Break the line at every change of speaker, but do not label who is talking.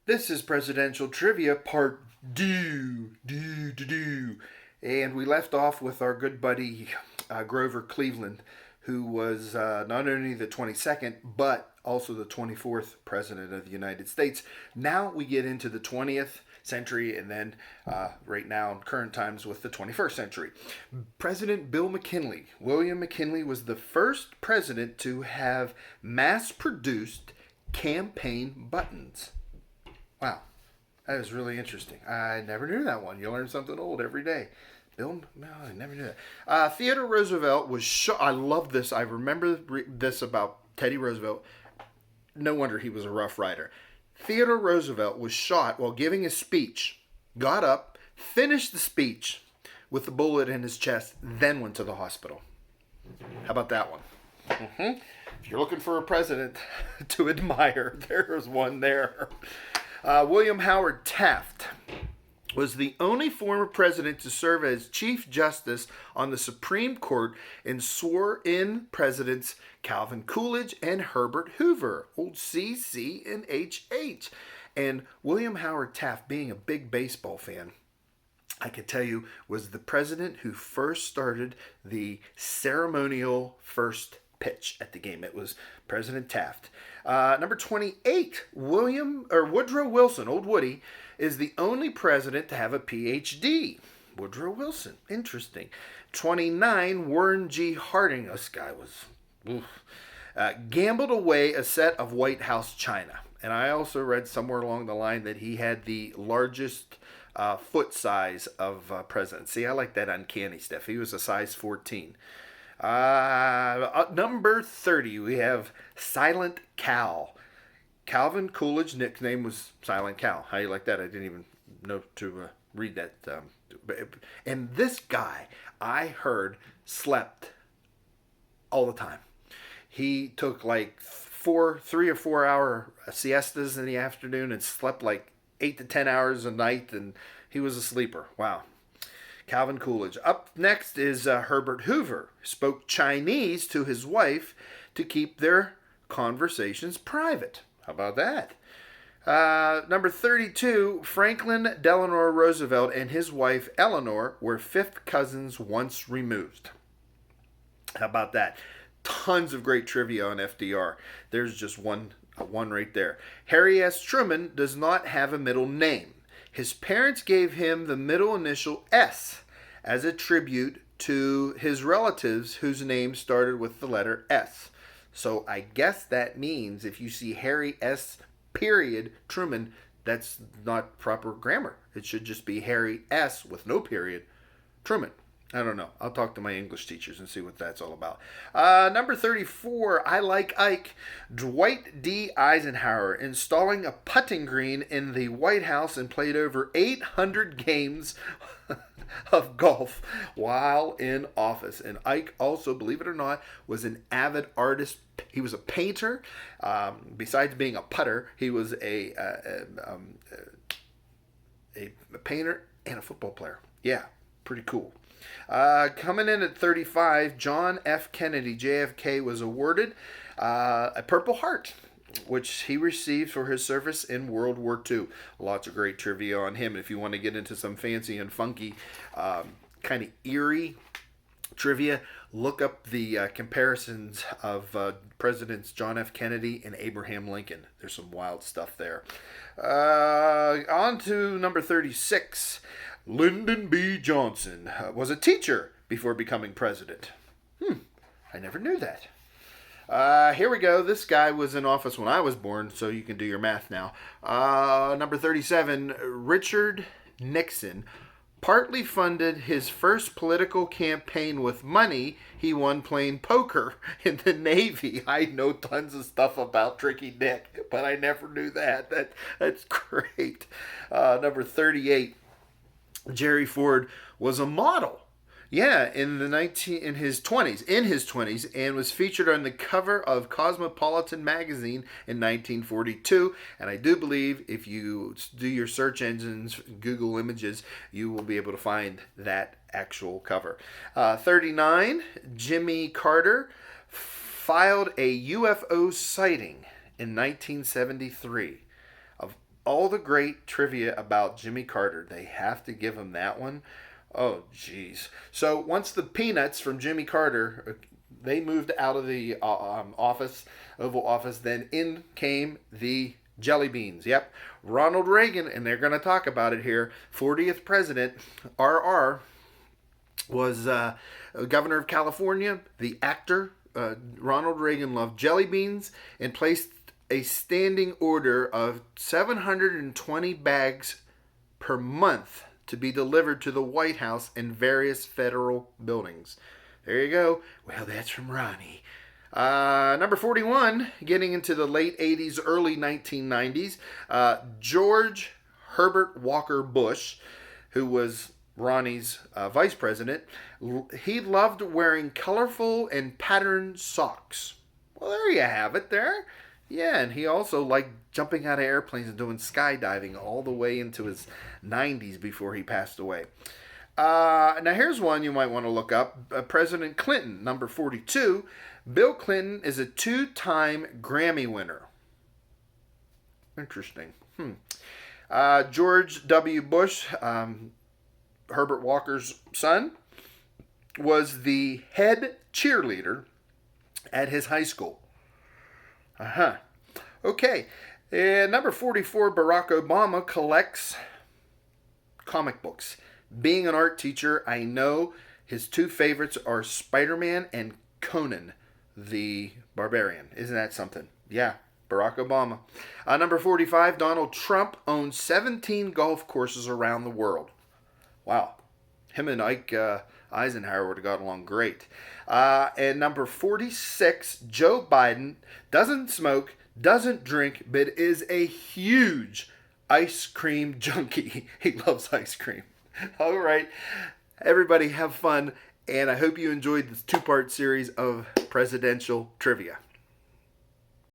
This is Presidential Trivia Part do. And we left off with our good buddy Grover Cleveland, who was not only the 22nd, but also the 24th President of the United States. Now we get into the 20th century, and then right now in current times with the 21st century. President Bill McKinley, William McKinley, was the first president to have mass produced campaign buttons. Wow, that is really interesting. I never knew that one. You learn something old every day. Bill, no, I never knew that. Theodore Roosevelt was shot. I love this. I remember this about Teddy Roosevelt. No wonder he was a rough rider. Theodore Roosevelt was shot while giving a speech, got up, finished the speech with a bullet in his chest, then went to the hospital. How about that one? Mm-hmm. If you're looking for a president to admire, there's one there. William Howard Taft was the only former president to serve as Chief Justice on the Supreme Court and swore in presidents Calvin Coolidge and Herbert Hoover, old CC and HH. And William Howard Taft, being a big baseball fan, I can tell you, was the president who first started the ceremonial first pitch at the game. It was President Taft. Number 28, Woodrow Wilson, old Woody, is the only president to have a PhD. Woodrow Wilson, interesting. 29, Warren G. Harding, this guy was, gambled away a set of White House china. And I also read somewhere along the line that he had the largest foot size of presidents. See, I like that uncanny stuff. He was a size 14. Number 30, we have Silent Cal. Calvin Coolidge's nickname was Silent Cal. How do you like that? I didn't even know to read that. And this guy, I heard, slept all the time. He took like 3 or 4 hour siestas in the afternoon and slept like 8 to 10 hours a night, and he was a sleeper. Wow. Calvin Coolidge. Up next is Herbert Hoover. Spoke Chinese to his wife to keep their conversations private. How about that? Number 32, Franklin Delano Roosevelt and his wife Eleanor were fifth cousins once removed. How about that? Tons of great trivia on FDR. There's just one right there. Harry S. Truman does not have a middle name. His parents gave him the middle initial S as a tribute to his relatives whose names started with the letter S. So I guess that means if you see Harry S. period Truman, that's not proper grammar. It should just be Harry S. with no period Truman. I don't know. I'll talk to my English teachers and see what that's all about. Number 34, I Like Ike. Dwight D. Eisenhower installing a putting green in the White House and played over 800 games of golf while in office. And Ike also, believe it or not, was an avid artist. He was a painter. Besides being a putter, he was a painter and a football player. Yeah, pretty cool. Coming in at 35, John F. Kennedy, JFK, was awarded a Purple Heart, which he received for his service in World War II. Lots of great trivia on him. If you want to get into some fancy and funky, kind of eerie trivia, look up the comparisons of Presidents John F. Kennedy and Abraham Lincoln. There's some wild stuff there. On to number 36. Lyndon B. Johnson was a teacher before becoming president. I never knew that. Here we go. This guy was in office when I was born, so you can do your math now. Number 37, Richard Nixon partly funded his first political campaign with money he won playing poker in the Navy. I know tons of stuff about Tricky Dick, but I never knew that. That's great. Number 38, Jerry Ford was a model. Yeah, in his 20s, and was featured on the cover of Cosmopolitan magazine in 1942. And I do believe if you do your search engines, Google Images, you will be able to find that actual cover. 39, Jimmy Carter filed a UFO sighting in 1973. all the great trivia about Jimmy Carter. They have to give him that one. Oh, geez. So once the peanuts from Jimmy Carter, they moved out of the Oval Office, then in came the jelly beans. Yep. Ronald Reagan, and they're going to talk about it here, 40th president, RR, was governor of California. The actor, Ronald Reagan, loved jelly beans and placed a standing order of 720 bags per month to be delivered to the White House and various federal buildings. There you go. Well, that's from Ronnie. Number 41, getting into the late 80s, early 1990s, George Herbert Walker Bush, who was Ronnie's vice president, he loved wearing colorful and patterned socks. Well, there you have it there. Yeah, and he also liked jumping out of airplanes and doing skydiving all the way into his 90s before he passed away. Now, here's one you might want to look up. President Clinton, number 42. Bill Clinton is a 2-time Grammy winner. Interesting. George W. Bush, Herbert Walker's son, was the head cheerleader at his high school. Okay. And number 44, Barack Obama collects comic books. Being an art teacher, I know his two favorites are Spider-Man and Conan the Barbarian. Isn't that something? Yeah, Barack Obama. Number 45, Donald Trump owns 17 golf courses around the world. Wow. Him and Ike Eisenhower would have got along great. And number 46, Joe Biden doesn't smoke, doesn't drink, but is a huge ice cream junkie. He loves ice cream. All right. Everybody have fun, and I hope you enjoyed this 2-part series of presidential trivia.